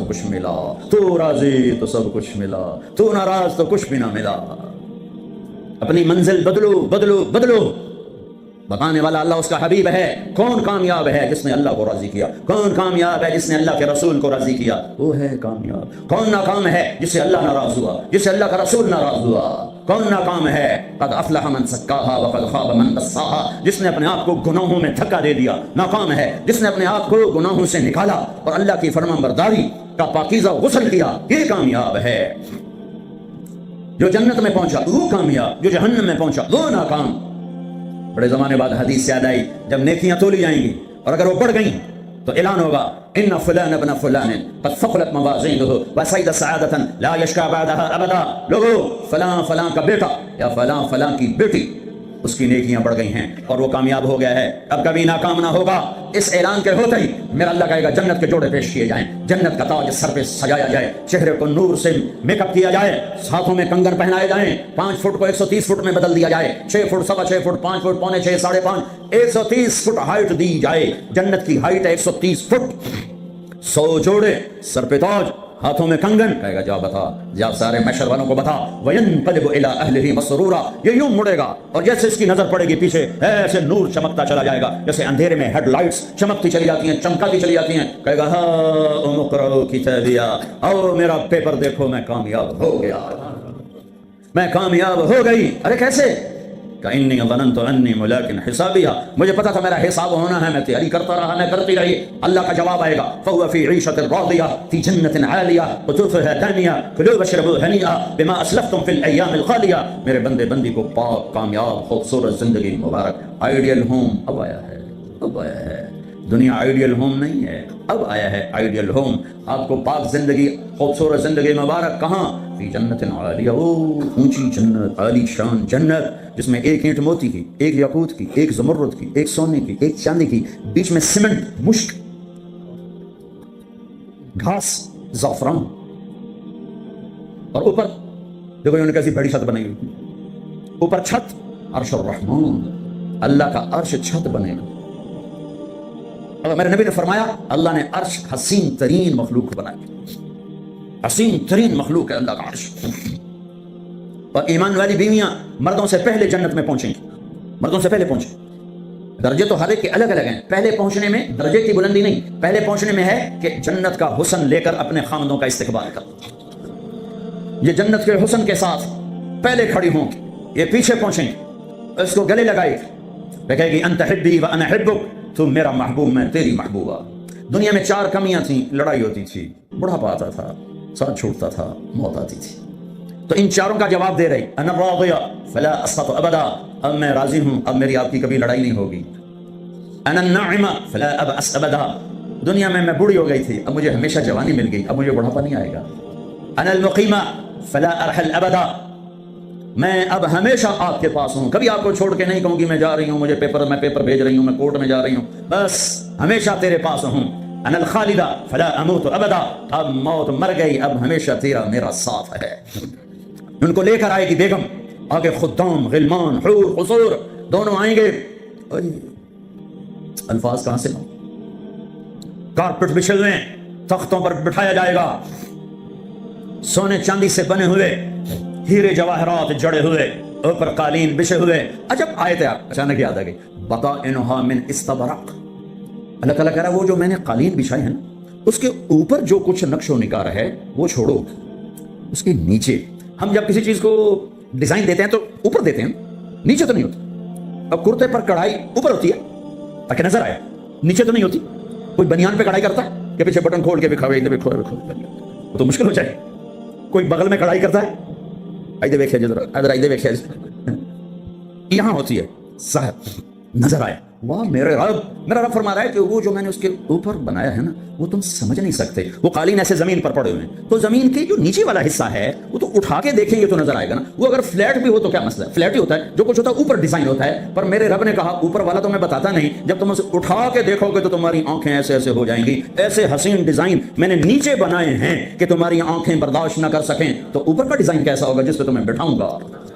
سب کچھ ملا، تو راضی تو سب کچھ ملا، تو ناراض تو کچھ بھی نہ ملا۔ اپنی منزل بدلو بدلو بدلو۔ بتانے والا اللہ اس کا حبیب ہے۔ کون کامیاب ہے؟ جس نے اللہ کو راضی کیا۔ کون کامیاب ہے؟ جس نے اللہ کے رسول کو راضی کیا، وہ ہے کامیاب۔ کون ناکام ہے؟ جس سے اللہ ناراض ہوا، جس سے اللہ کا رسول ناراض ہوا۔ کون ناکام ہے؟ قد افلح من زکاہا وقد خاب من دساہا، جس نے اپنے آپ کو گناہوں میں دھکا دے دیا ناکام ہے۔ جس نے اپنے آپ کو گناہوں سے نکالا اور اللہ کی فرمانبرداری کا پاکیزہ غسل کیا، یہ کامیاب ہے۔ جو جنت میں پہنچا وہ کامیاب، جو جہنم میں پہنچا وہ ناکام۔ بڑے زمانے بعد حدیث یاد آئی، جب نیکیاں تولی جائیں گی اور اگر وہ بڑھ گئیں تو اعلان ہوگا ان فلان ابن فلان قد ثقلت موازینہ وسعد سعادۃ لا یشقی بعدها ابدا۔ لوگو فلاں فلاں کا بیٹا یا فلاں فلاں کی بیٹی، اس کی نیکیاں بڑھ گئی ہیں اور وہ کامیاب ہو گیا ہے، اب کبھی ناکام نہ ہوگا۔ اس اعلان کے ہوتے ہی میرا اللہ کہے گا جنت کے جوڑے پیش کیے جائیں، جنت کا تاج سر پہ سجایا جائے، چہرے کو نور سے میک اپ کیا جائے، ہاتھوں میں کنگن پہنائے جائیں، 5 فٹ کو 130 فٹ میں بدل دیا جائے، 6 فٹ 6.25 فٹ 5 فٹ پونے 6 5.5 130 فٹ ہائٹ دی جائے۔ جنت کی ہائٹ ہے 130 فٹ۔ 100 جوڑے سر پہ تاج، ہاتھوں میں کنگن، کہے گا جا بتا، جا سارے محشر والوں کو بتا۔ وَيَنْقَلِبُ إِلَىٰ أَهْلِهِ مَسْرُورًا، یہ یوں مڑے گا اور جیسے اس کی نظر پڑے گی پیچھے ایسے نور چمکتا چلا جائے گا، جیسے اندھیرے میں ہیڈ لائٹس چمکتی چلی جاتی ہیں، چمکاتی چلی جاتی ہیں۔ کہے گا ہاں اقرؤ کتابیہ، آؤ میرا پیپر دیکھو، میں کامیاب ہو گیا، میں کامیاب ہو گئی۔ ارے کیسے؟ انی ظننت انی ملاق حسابیہ، مجھے پتا تھا میرا حساب ہونا ہے، میں تیاری کرتا رہا، میں کرتی رہی۔ اللہ کا جواب آئے گا فهو فی عیشۃ راضیہ فی جنت عالیہ قطوفها دانیہ کلوا واشربوا ہنیئا بما اسلفتم فی الایام الخالیہ۔ میرے بندے بندی کو پاک کامیاب خوبصورت زندگی مبارک۔ آئیڈیل ہوم اب آیا ہے، اب آیا ہے۔ دنیا آئیڈیل ہوم نہیں ہے، اب آیا ہے آئیڈیل ہوم۔ آپ کو پاک زندگی، خوبصورت زندگی مبارک کہاں؟ فی جنت عالیہ، اونچی جنت، عالی شان جنت، جس میں ایک اینٹ موتی کی، ایک یاقوت کی، ایک زمرد کی، ایک سونے کی، ایک چاندی کی، بیچ میں سیمنٹ، مشک، گھاس، زعفران، اور اوپر دیکھو انہوں نے کیسی بڑی چھت بنائی ہوئی، اوپر چھت عرش الرحمان، اللہ کا عرش چھت بنے گا۔ اور میرے نبی نے فرمایا اللہ نے عرش حسین ترین مخلوق بنائی، حسین ترین مخلوق ہے اللہ کا عرش۔ اور ایمان والی بیویاں مردوں سے پہلے جنت میں پہنچیں گی، مردوں سے پہلے پہنچیں۔ درجے تو ہر ایک کے الگ الگ ہیں، پہلے پہنچنے میں درجے کی بلندی نہیں، پہلے پہنچنے میں ہے کہ جنت کا حسن لے کر اپنے خامدوں کا استقبال کر۔ یہ جنت کے حسن کے ساتھ پہلے کھڑی ہوں گی، یہ پیچھے پہنچیں گی، اس کو گلے لگائے گی، کہے گی انت حبی وانا حبک، تو میرا محبوب میں تیری محبوبہ۔ دنیا میں 4 کمیاں تھیں، لڑائی ہوتی تھی، بڑھاپا آتا تھا، سر چھوٹتا تھا، موت آتی تھی۔ تو ان 4 کا جواب دے رہی انا راضیہ فلا اسقط ابدا، اب میں راضی ہوں، اب میری آپ کی کبھی لڑائی نہیں ہوگی۔ انا الناعمہ فلا ابأس ابدا، دنیا میں بوڑھی ہو گئی تھی، اب مجھے ہمیشہ جوانی مل گئی، اب مجھے بڑھاپا نہیں آئے گا۔ انا المقیمہ فلا ارحل ابدا، میں اب ہمیشہ آپ کے پاس ہوں، کبھی آپ کو چھوڑ کے نہیں کہوں گی میں جا رہی ہوں، مجھے میں پیپر بھیج رہی ہوں، میں کورٹ میں جا رہی ہوں، بس ہمیشہ تیرے پاس ہوں۔ انا الخالدہ فلا اموت ابدا، اب موت مر گئی، اب ہمیشہ تیرا میرا ساتھ ہے۔ ان کو لے کر آئے گی بیگم، آگے خدام، غلمان، حور، قصور دونوں آئیں گے۔ الفاظ کہاں سے کارپٹ بچھے ہوئے ہیں، تختوں پر بٹھایا جائے گا، سونے چاندی سے بنے ہوئے، ہیرے جواہرات جڑے ہوئے، اوپر قالین بچھے ہوئے۔ عجب آیت ہے، اچانک یاد آ گئی، بطائنها من استبرق۔ اللہ تعالیٰ کہہ رہا ہے وہ جو میں نے قالین بچھائی ہے نا، اس کے اوپر جو کچھ نقش و نگار ہے وہ چھوڑو، اس کے نیچے ہم جب کسی چیز کو ڈیزائن دیتے ہیں تو اوپر دیتے ہیں، نیچے تو نہیں ہوتی۔ اب کرتے پر کڑھائی اوپر ہوتی ہے تاکہ نظر آئے، نیچے تو نہیں ہوتی۔ کوئی بنیان پہ کڑھائی کرتا ہے کہ پیچھے بٹن کھول کے بھی کھوے ادھر بھی کھوے وہ تو مشکل ہو جائے۔ کوئی بغل میں کڑھائی کرتا ہے، آئیے دیکھیے جی، ادھر آئیے دیکھیے، یہاں ہوتی ہے صاحب نظر آئے۔ واہ میرے رب، میرا رب فرما رہا ہے کہ وہ جو میں نے اس کے اوپر بنایا ہے نا وہ تم سمجھ نہیں سکتے۔ وہ قالین ایسے زمین پر پڑے ہوئے ہیں تو زمین کے جو نیچے والا حصہ ہے وہ تو اٹھا کے دیکھیں گے تو نظر آئے گا نا۔ وہ اگر فلیٹ بھی ہو تو کیا مسئلہ ہے، فلیٹ ہی ہوتا ہے، جو کچھ ہوتا ہے اوپر ڈیزائن ہوتا ہے۔ پر میرے رب نے کہا اوپر والا تو میں بتاتا نہیں، جب تم اسے اٹھا کے دیکھو گے تو تمہاری آنکھیں ایسے ایسے ہو جائیں گی۔ ایسے حسین ڈیزائن میں نے نیچے بنائے ہیں کہ تمہاری آنکھیں برداشت نہ کر سکیں، تو اوپر کا ڈیزائن کیسا ہوگا جس پہ تمہیں بٹھاؤں گا۔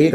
1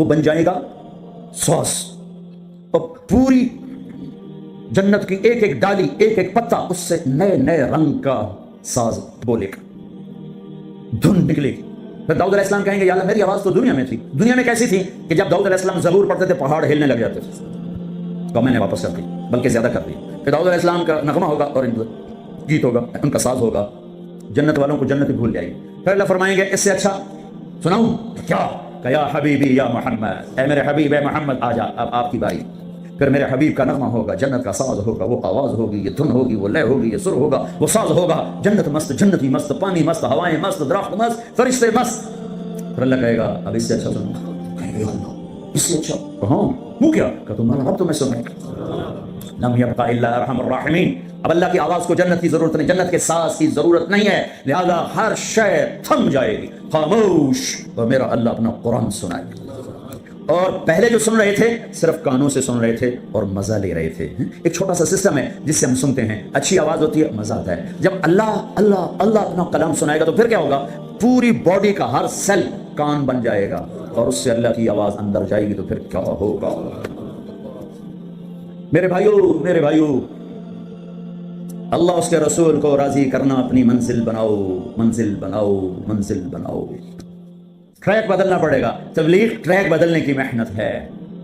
وہ بن جائے گا ساز، اور پوری جنت کی ایک ایک ڈالی، ایک ایک پتا اس سے نئے نئے رنگ کا ساز بولے گا، دھن نکلے گی۔ پھر داؤد علیہ السلام کہیں گے یا اللہ میری آواز تو دنیا میں تھی، دنیا میں کیسی تھی کہ جب داؤد علیہ السلام زبور پڑھتے تھے پہاڑ ہلنے لگ جاتے تھے، تو میں نے واپس کر دی، بلکہ زیادہ کر دی۔ پھر داؤد علیہ السلام کا نغمہ ہوگا اور گیت ہوگا، ان کا ساز ہوگا، جنت والوں کو جنت بھول جائے گی۔ پھر اللہ فرمائیں گے اس سے اچھا سناؤں کیا، کہ یا حبیبی یا محمد، اے میرے حبیب اے محمد آ جا، اب آپ کی باری۔ پھر میرے حبیب کا نغمہ ہوگا، جنت کا ساز ہوگا، وہ آواز ہوگی، یہ دھن ہوگی، وہ لے ہوگی، یہ سر ہوگا، وہ ساز ہوگا، جنت مست، جنتی مست، پانی مست، ہوائیں مست، درخت مست، فرشتے مست۔ پھر اللہ کہے گا اب اس سے اچھا سنو، کہیں گے اللہ اس سے اچھا کہاں، وہ کیا کہ تمہارا رب تمہیں سنے۔ لم یبقى الا ارحم الراحمین، اب اللہ کی آواز کو جنت کی ضرورت نہیں، جنت کے ساز کی ضرورت نہیں ہے، لہذا ہر شے تھم جائے گی، خاموش، اور میرا اللہ اپنا قرآن سنائے گا۔ اور پہلے جو سن رہے تھے صرف کانوں سے سن رہے تھے اور مزہ لے رہے تھے۔ ایک چھوٹا سا سسٹم ہے جس سے ہم سنتے ہیں، اچھی آواز ہوتی ہے، مزہ آتا ہے۔ جب اللہ اللہ اللہ اپنا کلام سنائے گا تو پھر کیا ہوگا، پوری باڈی کا ہر سیل کان بن جائے گا، اور اس سے اللہ کی آواز اندر جائے گی تو پھر کیا ہوگا۔ میرے بھائیو، اللہ اس کے رسول کو راضی کرنا اپنی منزل بناؤ، منزل بناؤ، منزل بناؤ۔ ٹریک بدلنا پڑے گا، تبلیغ ٹریک بدلنے کی محنت ہے۔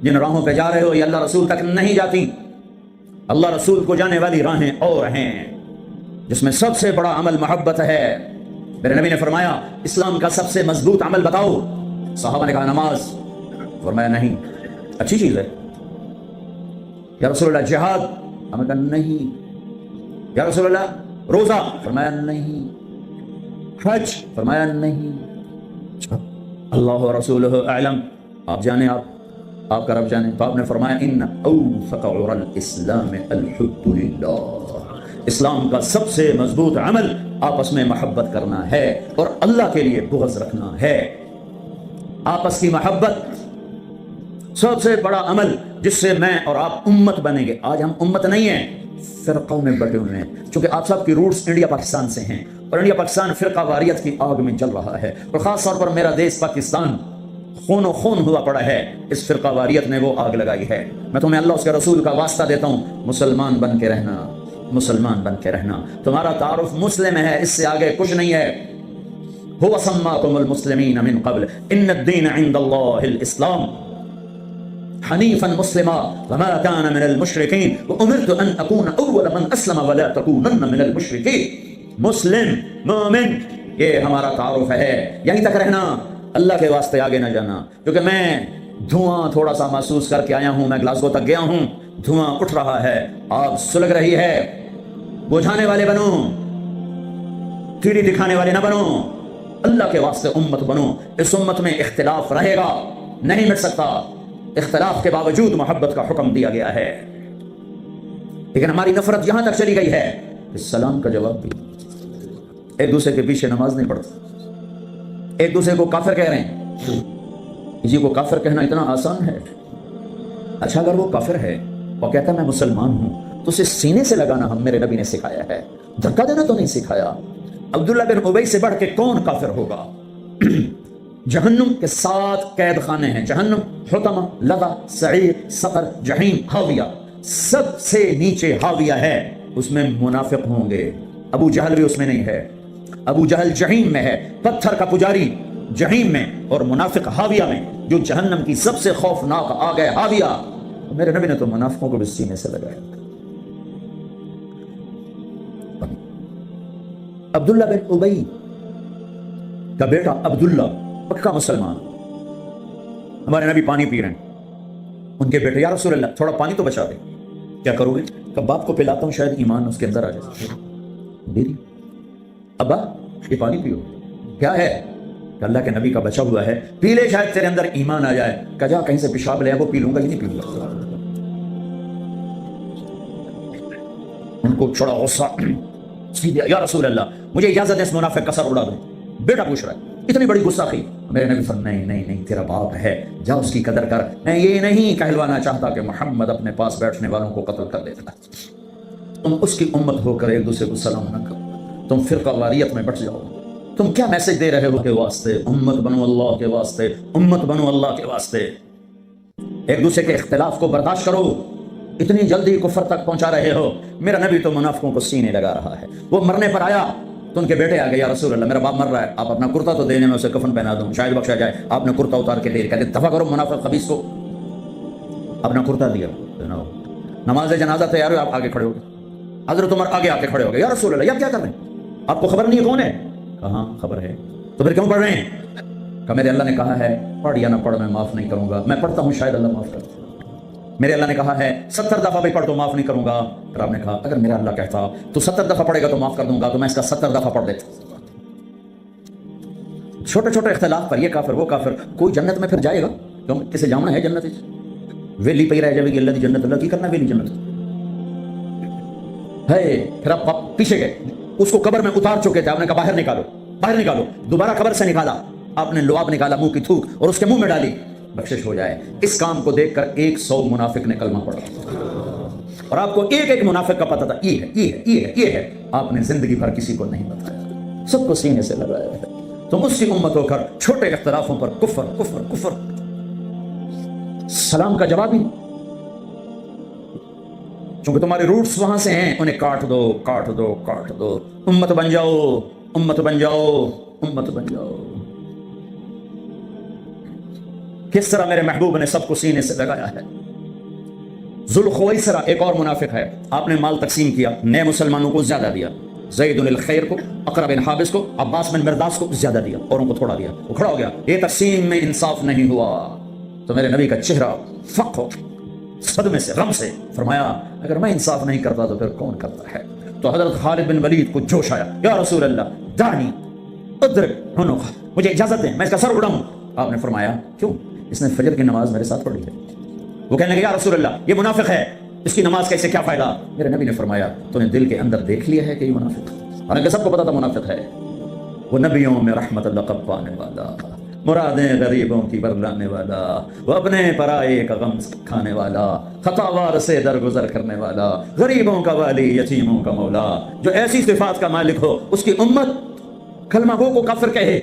جن راہوں پہ جا رہے ہو یہ اللہ رسول تک نہیں جاتی، اللہ رسول کو جانے والی راہیں اور ہیں، جس میں سب سے بڑا عمل محبت ہے۔ میرے نبی نے فرمایا اسلام کا سب سے مضبوط عمل بتاؤ، صحابہ نے کہا نماز، فرمایا نہیں، اچھی چیز ہے یا رسول اللہ، جہاد، ہم نے کہا نہیں یا رسول اللہ، روزہ، فرمایا نہیں، حج، فرمایا نہیں، اللہ و رسولہ اعلم، آپ جانے، آپ کا رب جانے۔ تو آپ نے فرمایا ان اوثق عرى الاسلام الحب للہ، اسلام کا سب سے مضبوط عمل آپس میں محبت کرنا ہے اور اللہ کے لیے بغض رکھنا ہے۔ آپس کی محبت سب سے بڑا عمل جس سے میں اور آپ امت بنیں گے۔ آج ہم امت نہیں ہیں، فرقوں میں بٹے ہوئے ہیں، چونکہ آپ سب کی روٹس انڈیا پاکستان سے ہیں، اور انڈیا پاکستان فرقہ واریت کی آگ میں جل رہا ہے، اور خاص طور پر میرا دیش پاکستان خون و خون ہوا پڑا ہے، اس فرقہ واریت نے وہ آگ لگائی ہے۔ میں تمہیں اللہ اس کے رسول کا واسطہ دیتا ہوں، مسلمان بن کے رہنا، مسلمان بن کے رہنا۔ تمہارا تعارف مسلم ہے، اس سے آگے کچھ نہیں ہے۔ هو سماكم المسلمين من قبل ان الدين عند الله الاسلام حنيفا مسلما وما كان من المشركين وامرت ان اكون اول من اسلم ولا تكونن من المشركين۔ مسلم، مومن، یہ ہمارا تعارف ہے، یہیں تک رہنا، اللہ کے واسطے آگے نہ جانا۔ کیونکہ میں دھواں تھوڑا سا محسوس کر کے آیا ہوں، میں گلاسگو تک گیا ہوں، دھواں اٹھ رہا ہے، آگ سلگ رہی ہے، بجھانے والے بنو، تیری دکھانے والے نہ بنو، اللہ کے واسطے امت بنو۔ اس امت میں اختلاف رہے گا، نہیں مٹ سکتا، اختلاف کے باوجود محبت کا حکم دیا گیا ہے، لیکن ہماری نفرت یہاں تک چلی گئی ہے کہ سلام کا جواب بھی، ایک دوسرے کے پیچھے نماز نہیں پڑھتے، ایک دوسرے کو کافر کہہ رہے ہیں۔ کسی کو کافر کہنا اتنا آسان ہے؟ اچھا اگر وہ کافر ہے اور کہتا ہے میں مسلمان ہوں تو اسے سینے سے لگانا ہم میرے نبی نے سکھایا ہے، دھکا دینا تو نہیں سکھایا۔ عبداللہ بن ابی سے بڑھ کے کون کافر ہوگا؟ جہنم کے 7 قید خانے ہیں، جہنم، حطمہ، لظہ، سعیر، سقر، جہیم، حاویہ، سب سے نیچے حاویہ ہے، اس میں منافق ہوں گے۔ ابو جہل بھی اس میں نہیں ہے، ابو جہل جہیم میں ہے، پتھر کا پجاری جہیم میں، اور منافق حاویہ میں، جو جہنم کی سب سے خوفناک آگ ہے، حاویہ۔ میرے نبی نے تو منافقوں کو بھی سینے سے لگایا۔ عبداللہ بن ابی کا بیٹا عبداللہ پکا مسلمان، ہمارے نبی پانی پی رہے ہیں، ان کے بیٹے یا رسول اللہ تھوڑا پانی تو بچا دے، کیا کرو گے؟ کہ باپ کو پلاتا ہوں شاید ایمان اس کے اندر آ جائے، دے دی، ابا یہ پانی پیو، کیا ہے؟ کہ اللہ کے نبی کا بچا ہوا ہے، پی لے شاید تیرے اندر ایمان آ جائے۔ کہ جا کہیں سے پیشاب لے وہ پی لوں گا، یہ نہیں پیوں گا۔ ان کو چھوڑا غصہ، یا رسول اللہ مجھے اجازت ہے اس منافق کا سر اڑا دوں، بیٹا پوچھ رہا ہے، اتنی بڑی گستاخی۔ میرے نبی فرمایا نہیں نہیں نہیں، تیرا باپ ہے، جا اس کی قدر کر۔ میں یہ نہیں کہلوانا چاہتا کہ محمد اپنے پاس بیٹھنے والوں کو قتل کر دیتا ہے، تم اس کی امت ہو کر ایک دوسرے کو سلام نہ کرو، تم فرقہ واریت میں بٹ جاؤ۔ تم کیا میسج دے رہے ہو؟ کے واسطے امت بنو، اللہ کے واسطے امت بنو، اللہ کے واسطے۔ ایک دوسرے کے اختلاف کو برداشت کرو، اتنی جلدی کفر تک پہنچا رہے ہو۔ میرا نبی تو منافقوں کو سینے لگا رہا ہے۔ وہ مرنے پر آیا تو ان کے بیٹے آ گئے، یا رسول اللہ میرا باپ مر رہا ہے، آپ اپنا کرتا تو دینے میں اسے کفن پہنا دوں، شاید بخشا جائے۔ آپ نے کرتا اتار کے دے دیا، کہتے دفع کرو منافق خبیث کو۔ اپنا کرتا دیا، نماز جنازہ تیار ہو، آپ آگے کھڑے ہو گئے، حضرت عمر آگے آ کے کھڑے ہو گئے، یا رسول اللہ یہ کیا کر رہے ہیں، آپ کو خبر نہیں ہے کون ہے؟ کہاں خبر ہے، تو پھر کیوں پڑھ رہے ہیں؟ کہ میرے اللہ نے کہا ہے پڑھ یا نہ پڑھ میں معاف نہیں کروں گا، میں پڑھتا ہوں شاید اللہ معاف کرتا۔ میرے اللہ نے کہا ہے 70 دفعہ بھی پڑھ تو معاف نہیں کروں گا۔ پھر آپ نے کہا اگر میرا اللہ کہتا تو 70 دفعہ پڑھے گا تو معاف کر دوں گا، تو میں اس کا 70 دفعہ پڑھ دیتا۔ چھوٹے چھوٹے اختلاف پر یہ کافر وہ کافر، کوئی جنت میں پھر جائے گا؟ کیوں کسے جامنا ہے جنت؟ ویلی پہ رہ جائے گی اللہ کی جنت، اللہ کی کرنا ویلی جنت ہے۔ پھر آپ پیچھے گئے، اس کو قبر میں اتار چکے تھے، آپ نے کہا باہر نکالو باہر نکالو، دوبارہ قبر سے نکالا، آپ نے لعاب نکالا منہ کی تھوک اور اس کے منہ میں ڈالی، بخشش ہو جائے۔ اس کام کو دیکھ کر 100 منافق نے کلمہ پڑھا، اور آپ کو ایک ایک منافق کا پتہ تھا، یہ ہے یہ ہے یہ ہے یہ ہے، آپ نے زندگی بھر کسی کو نہیں بتایا، سب کو سینے سے لگایا ہے۔ تم اس کی امت ہو کر چھوٹے اختلافوں پر کفر کفر کفر، سلام کا جواب ہی، چونکہ تمہارے روٹس وہاں سے ہیں، انہیں کاٹ دو کاٹ دو کاٹ دو، امت بن جاؤ امت بن جاؤ امت بن جاؤ۔ کس طرح میرے محبوب نے سب کو سینے سے لگایا ہے۔ ذوالخویسرہ ایک اور منافق ہے، آپ نے مال تقسیم کیا، نئے مسلمانوں کو زیادہ دیا، زید بن الخیر کو، اقرا بن حابس کو، عباس بن مرداس کو زیادہ دیا، اوروں کو تھوڑا دیا، وہ کھڑا ہو گیا، یہ تقسیم میں انصاف نہیں ہوا۔ تو میرے نبی کا چہرہ فق ہو صدمے سے غم سے، فرمایا اگر میں انصاف نہیں کرتا تو پھر کون کرتا ہے؟ تو حضرت خالد بن ولید کو جوش آیا، یا رسول اللہ دانی اضرب عنقہ، مجھے اجازت دیں میں اس کا سر اڑاؤں۔ آپ نے فرمایا کیوں؟ اس نے فجر کی نماز میرے ساتھ پڑھی ہے۔ وہ کہنے لگے یا رسول اللہ یہ منافق ہے، اس کی نماز کا اسے کیا فائدہ؟ میرے نبی نے فرمایا تو نے دل کے اندر دیکھ لیا ہے کہ یہ منافق ہے، حالانکہ سب کو پتا تھا منافق ہے۔ وہ نبیوں میں رحمت لقب پانے والا، مرادیں غریبوں کی برلانے والا، وہ اپنے پرائے کا غم کھانے والا، خطاوار سے درگزر کرنے والا، غریبوں کا والی، یتیموں کا مولا، جو ایسی صفات کا مالک ہو، اس کی امت کلمہ گو کو کافر کہے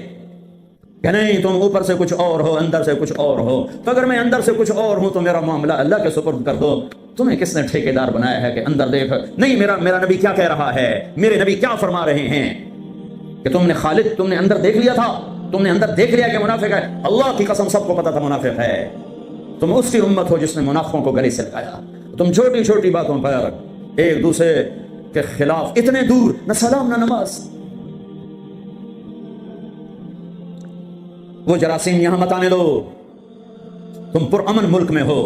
کہ نہیں تم اوپر سے کچھ اور ہو اندر سے کچھ اور ہو، تو اگر میں اندر سے کچھ اور ہوں تو میرا معاملہ اللہ کے سپرد کر دو۔ تمہیں کس نے ٹھیکیدار بنایا ہے کہ اندر دیکھ؟ نہیں، میرا نبی کیا کہہ رہا ہے، میرے نبی کیا فرما رہے ہیں کہ تم نے خالد تم نے اندر دیکھ لیا تھا، تم نے اندر دیکھ لیا کہ منافق ہے؟ اللہ کی قسم سب کو پتا تھا منافق ہے۔ تم اس کی امت ہو جس نے منافقوں کو گلے سے لگایا۔ تم چھوٹی چھوٹی باتوں پر ایک دوسرے کے خلاف اتنے دور، نہ سلام نہ نماز۔ وہ جراثیم یہاں مت آنے دو۔ تم پرامن ملک میں ہو،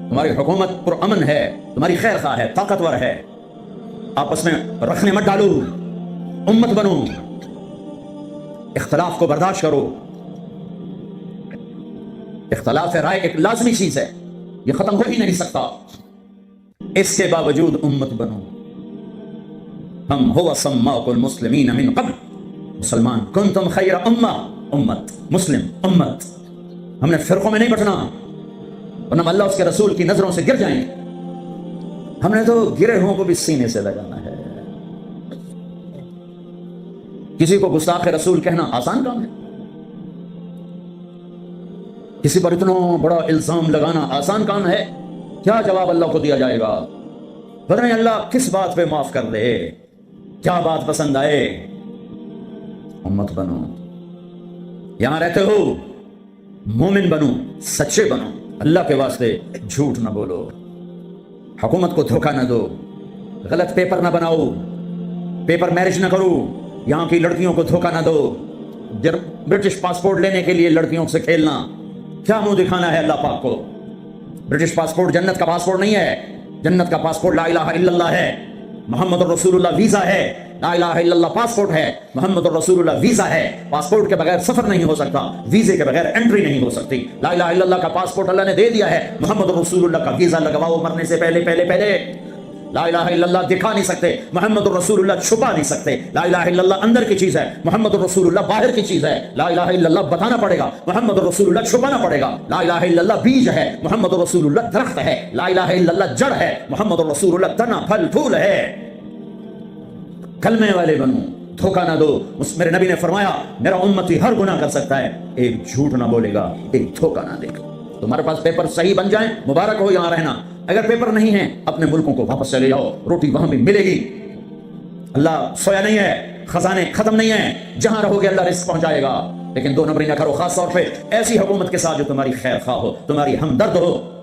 تمہاری حکومت پرامن ہے، تمہاری خیر خواہ ہے، طاقتور ہے، آپس میں رکھنے مت ڈالو، امت بنو، اختلاف کو برداشت کرو۔ اختلاف رائے ایک لازمی چیز ہے، یہ ختم ہو ہی نہیں سکتا، اس کے باوجود امت بنو۔ ہم هو سماکم المسلمین من قبل، مسلمان، کنتم خیر امہ، امت، مسلم، امت۔ ہم نے فرقوں میں نہیں بٹنا، ورنہ ہم اللہ اس کے رسول کی نظروں سے گر جائیں گے۔ ہم نے تو گرے ہوں کو بھی سینے سے لگانا ہے۔ کسی کو گستاخ رسول کہنا آسان کام ہے، کسی پر اتنا بڑا الزام لگانا آسان کام ہے؟ کیا جواب اللہ کو دیا جائے گا؟ پتہ نہیں اللہ کس بات پہ معاف کر دے، کیا بات پسند آئے۔ امت بنو، یہاں رہتے ہو مومن بنو، سچے بنو، اللہ کے واسطے جھوٹ نہ بولو، حکومت کو دھوکہ نہ دو، غلط پیپر نہ بناؤ، پیپر میرج نہ کرو، یہاں کی لڑکیوں کو دھوکہ نہ دو۔ برٹش پاسپورٹ لینے کے لیے لڑکیوں سے کھیلنا، کیا منہ دکھانا ہے اللہ پاک کو؟ برٹش پاسپورٹ جنت کا پاسپورٹ نہیں ہے، جنت کا پاسپورٹ لا الہ الا اللہ ہے، محمد الرسول اللہ ویزا ہے، لا الہ الا اللہ پاسپورٹ ہے، محمد الرسول اللہ ویزا ہے۔ پاسپورٹ کے بغیر سفر نہیں ہو سکتا، ویزے کے بغیر انٹری نہیں ہو سکتی۔ لا الہ الا اللہ کا پاسپورٹ اللہ نے دے دیا ہے، محمد الرسول اللہ کا ویزا لگواؤ مرنے سے پہلے پہلے پہلے۔ لا الہ الا اللہ دکھا نہیں سکتے، محمد الرسول اللہ چھپا نہیں سکتے۔ لا الہ الا اللہ اندر کی چیز ہے، محمد الرسول اللہ باہر کی چیز ہے۔ لا الہ الا اللہ بتانا پڑے گا، محمد الرسول اللہ چھپانا پڑے گا۔ لا الہ الا اللہ بیج ہے، محمد الرسول اللہ درخت ہے۔ لا الہ الا اللہ جڑ ہے، محمد الرسول اللہ تنا پھل پھول ہے۔ کلمے والے بنو، دھوکہ نہ دو۔ میرے نبی نے فرمایا میرا امتی ہر گناہ کر سکتا ہے، ایک جھوٹ نہ بولے گا، ایک دھوکہ نہ دے گا۔ تمہارے پاس پیپر صحیح بن جائیں مبارک ہو یہاں رہنا، اگر پیپر نہیں ہے اپنے ملکوں کو واپس چلے جاؤ، روٹی وہاں بھی ملے گی۔ اللہ سویا نہیں ہے، خزانے ختم نہیں ہیں، جہاں رہو گے اللہ رزق پہنچائے گا، لیکن دو نمبری نہ کرو، خاص طور پہ ایسی حکومت کے ساتھ جو تمہاری خیر خواہ ہو، تمہاری ہمدرد ہو۔